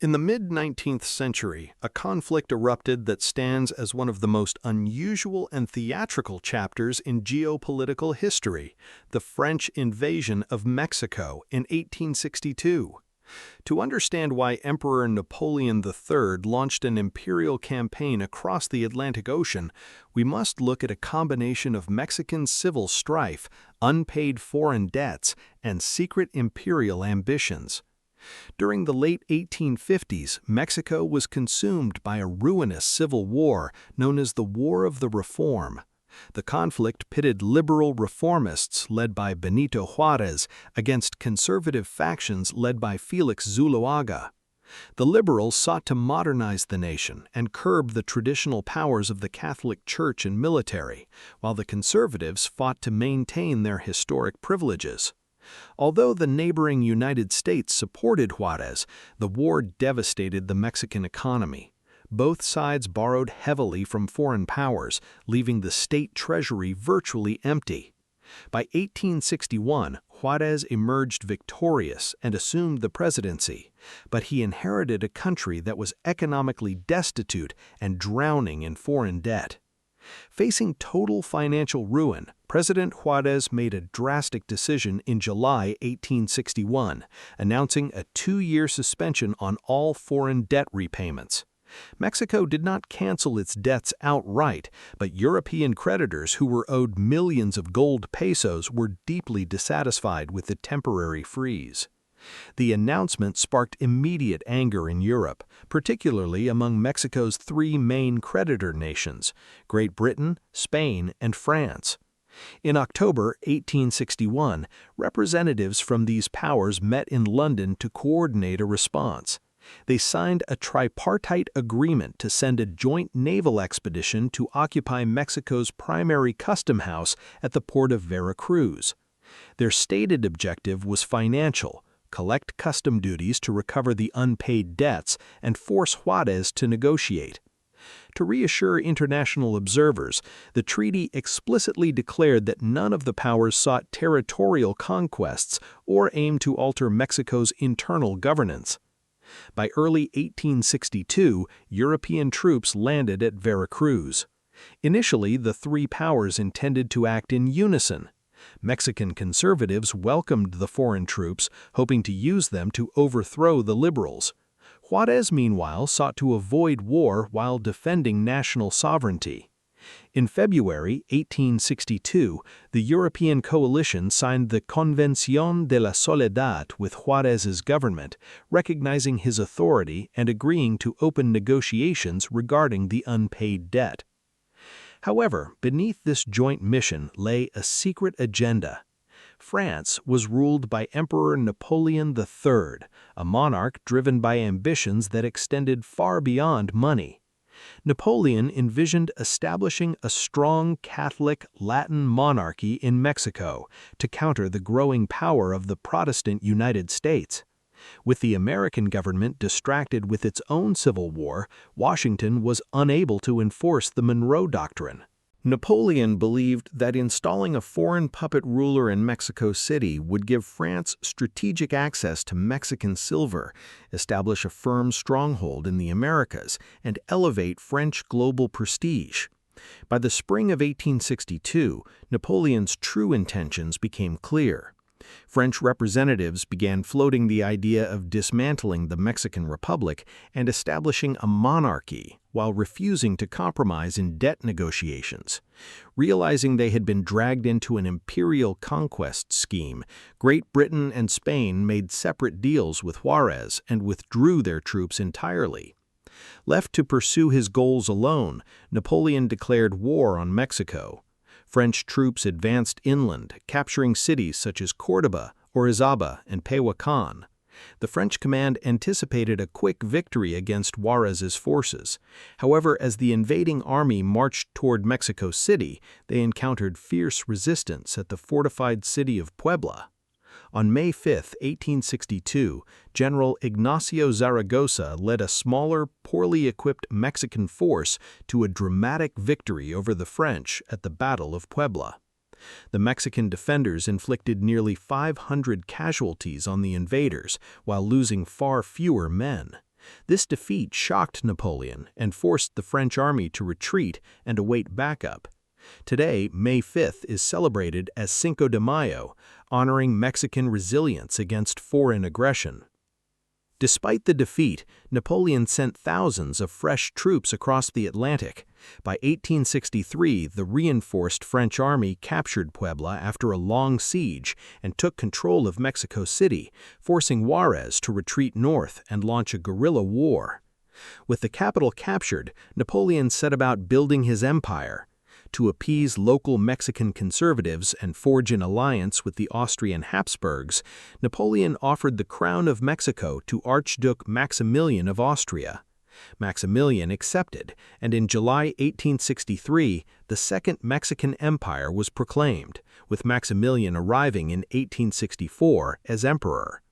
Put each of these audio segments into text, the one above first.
In the mid-19th century, a conflict erupted that stands as one of the most unusual and theatrical chapters in geopolitical history, the French invasion of Mexico in 1862. To understand why Emperor Napoleon III launched an imperial campaign across the Atlantic Ocean, we must look at a combination of Mexican civil strife, unpaid foreign debts, and secret imperial ambitions. During the late 1850s, Mexico was consumed by a ruinous civil war known as the War of the Reform. The conflict pitted liberal reformists led by Benito Juárez against conservative factions led by Félix Zuloaga. The liberals sought to modernize the nation and curb the traditional powers of the Catholic Church and military, while the conservatives fought to maintain their historic privileges. Although the neighboring United States supported Juárez, the war devastated the Mexican economy. Both sides borrowed heavily from foreign powers, leaving the state treasury virtually empty. By 1861, Juárez emerged victorious and assumed the presidency, but he inherited a country that was economically destitute and drowning in foreign debt. Facing total financial ruin, President Juárez made a drastic decision in July 1861, announcing a 2-year suspension on all foreign debt repayments. Mexico did not cancel its debts outright, but European creditors who were owed millions of gold pesos were deeply dissatisfied with the temporary freeze. The announcement sparked immediate anger in Europe, particularly among Mexico's 3 main creditor nations, Great Britain, Spain, and France. In October 1861, representatives from these powers met in London to coordinate a response. They signed a tripartite agreement to send a joint naval expedition to occupy Mexico's primary custom house at the port of Veracruz. Their stated objective was financial: collect custom duties to recover the unpaid debts and force Juárez to negotiate. To reassure international observers, the treaty explicitly declared that none of the powers sought territorial conquests or aimed to alter Mexico's internal governance. By early 1862, European troops landed at Veracruz. Initially, the 3 powers intended to act in unison. Mexican conservatives welcomed the foreign troops, hoping to use them to overthrow the liberals. Juárez, meanwhile, sought to avoid war while defending national sovereignty. In February 1862, the European coalition signed the Convención de la Soledad with Juárez's government, recognizing his authority and agreeing to open negotiations regarding the unpaid debt. However, beneath this joint mission lay a secret agenda. France was ruled by Emperor Napoleon III, a monarch driven by ambitions that extended far beyond money. Napoleon envisioned establishing a strong Catholic Latin monarchy in Mexico to counter the growing power of the Protestant United States. With the American government distracted with its own civil war, Washington was unable to enforce the Monroe Doctrine. Napoleon believed that installing a foreign puppet ruler in Mexico City would give France strategic access to Mexican silver, establish a firm stronghold in the Americas, and elevate French global prestige. By the spring of 1862, Napoleon's true intentions became clear. French representatives began floating the idea of dismantling the Mexican Republic and establishing a monarchy, while refusing to compromise in debt negotiations. Realizing they had been dragged into an imperial conquest scheme, Great Britain and Spain made separate deals with Juárez and withdrew their troops entirely. Left to pursue his goals alone, Napoleon declared war on Mexico. French troops advanced inland, capturing cities such as Córdoba, Orizaba, and Tehuacan. The French command anticipated a quick victory against Juárez's forces. However, as the invading army marched toward Mexico City, they encountered fierce resistance at the fortified city of Puebla. On May 5, 1862, General Ignacio Zaragoza led a smaller, poorly equipped Mexican force to a dramatic victory over the French at the Battle of Puebla. The Mexican defenders inflicted nearly 500 casualties on the invaders while losing far fewer men. This defeat shocked Napoleon and forced the French army to retreat and await backup. Today, May 5th is celebrated as Cinco de Mayo, honoring Mexican resilience against foreign aggression. Despite the defeat, Napoleon sent thousands of fresh troops across the Atlantic. By 1863, the reinforced French army captured Puebla after a long siege and took control of Mexico City, forcing Juárez to retreat north and launch a guerrilla war. With the capital captured, Napoleon set about building his empire. To appease local Mexican conservatives and forge an alliance with the Austrian Habsburgs, Napoleon offered the crown of Mexico to Archduke Maximilian of Austria. Maximilian accepted, and in July 1863, the Second Mexican Empire was proclaimed, with Maximilian arriving in 1864 as emperor.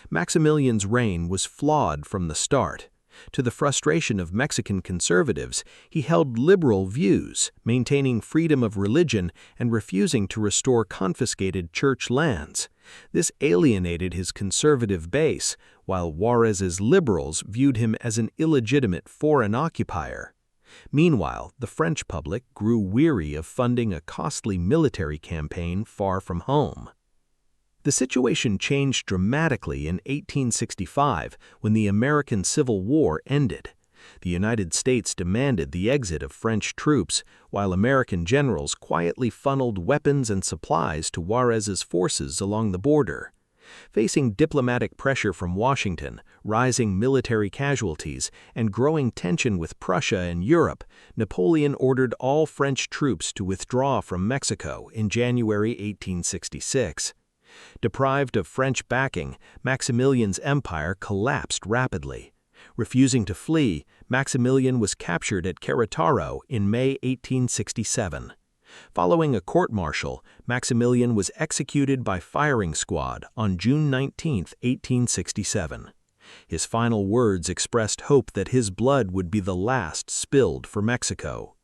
Maximilian's reign was flawed from the start. To the frustration of Mexican conservatives, he held liberal views, maintaining freedom of religion and refusing to restore confiscated church lands. This alienated his conservative base, while Juárez's liberals viewed him as an illegitimate foreign occupier. Meanwhile, the French public grew weary of funding a costly military campaign far from home. The situation changed dramatically in 1865 when the American Civil War ended. The United States demanded the exit of French troops, while American generals quietly funneled weapons and supplies to Juárez's forces along the border. Facing diplomatic pressure from Washington, rising military casualties, and growing tension with Prussia and Europe, Napoleon ordered all French troops to withdraw from Mexico in January 1866. Deprived of French backing, Maximilian's empire collapsed rapidly. Refusing to flee, Maximilian was captured at Querétaro in May 1867. Following a court-martial, Maximilian was executed by firing squad on June 19, 1867. His final words expressed hope that his blood would be the last spilled for Mexico.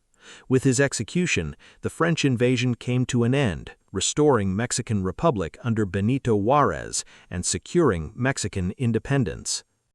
With his execution, the French invasion came to an end, restoring Mexican Republic under Benito Juárez and securing Mexican independence.